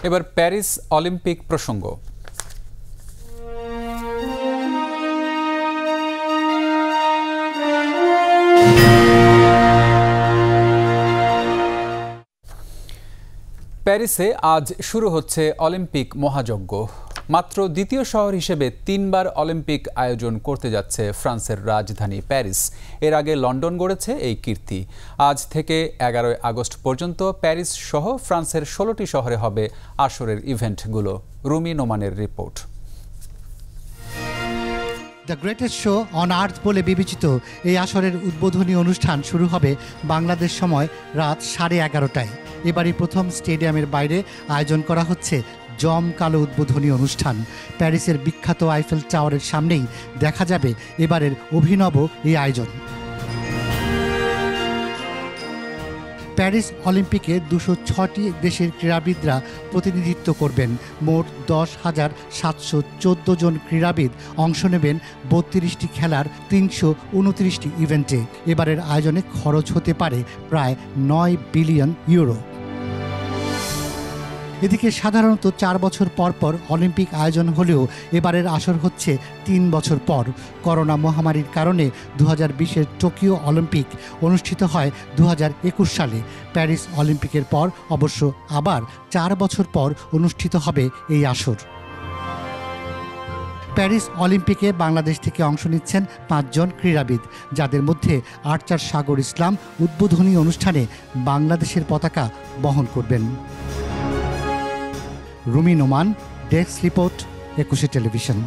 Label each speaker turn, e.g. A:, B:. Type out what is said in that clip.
A: এবার Paris Olympic প্রসঙ্গ। প্যারিসে আজ শুরু হচ্ছে অলিম্পিক মহাযজ্ঞ। মাত্র দ্বিতীয় শহর হিসেবে 3 বার অলিম্পিক আয়োজন করতে যাচ্ছে ফ্রান্সের রাজধানী প্যারিস। এর আগে লন্ডন গড়েছে এই কীর্তি। আজ থেকে 11 আগস্ট পর্যন্ত প্যারিস সহ ফ্রান্সের 16টি শহরে হবে আসরের ইভেন্টগুলো। রুমি নোমানের report.
B: The greatest show on earth বলে বিবেচিত এই আসরের উদ্বোধনী অনুষ্ঠান শুরু হবে বাংলাদেশ সময় রাত 11:30টায়। এবারই প্রথম স্টেডিয়ামের বাইরে আয়োজন করা হচ্ছে জমকালো উদ্বোধনী অনুষ্ঠান। প্যারিসের বিখ্যাত আইফেল টাওয়ারের সামনেই দেখা যাবে এবারের অভিনব এই আয়োজন। প্যারিস অলিম্পিকে 206টি দেশের ক্রীড়াবিদরা প্রতিনিধিত্ব করবেন। মোট 10,714 জন ক্রীড়াবিদ অংশ নেবেন 32টি খেলার 329টি ইভেন্টে। এবারের আয়োজনে খরচ হতে পারে প্রায় 9 বিলিয়ন ইউরো। এদিকে সাধারণত 4 বছর পর পর অলিম্পিক আয়োজন হলেও এবারের আসর হচ্ছে 3 বছর পর। করোনা মহামারীর কারণে 2020-এর টোকিও অলিম্পিক অনুষ্ঠিত হয় 2021 সালে। প্যারিস অলিম্পিকের পর অবশ্য আবার 4 বছর পর অনুষ্ঠিত হবে এই আসর। প্যারিস অলিম্পিকে বাংলাদেশ থেকে অংশ নিচ্ছেন 5 জন ক্রীড়াবিদ, যাদের মধ্যে আর্চার সাগর ইসলাম উদ্বোধনী অনুষ্ঠানে বাংলাদেশের পতাকা বহন করবেন। Rumi Noman, desk report, 21 television.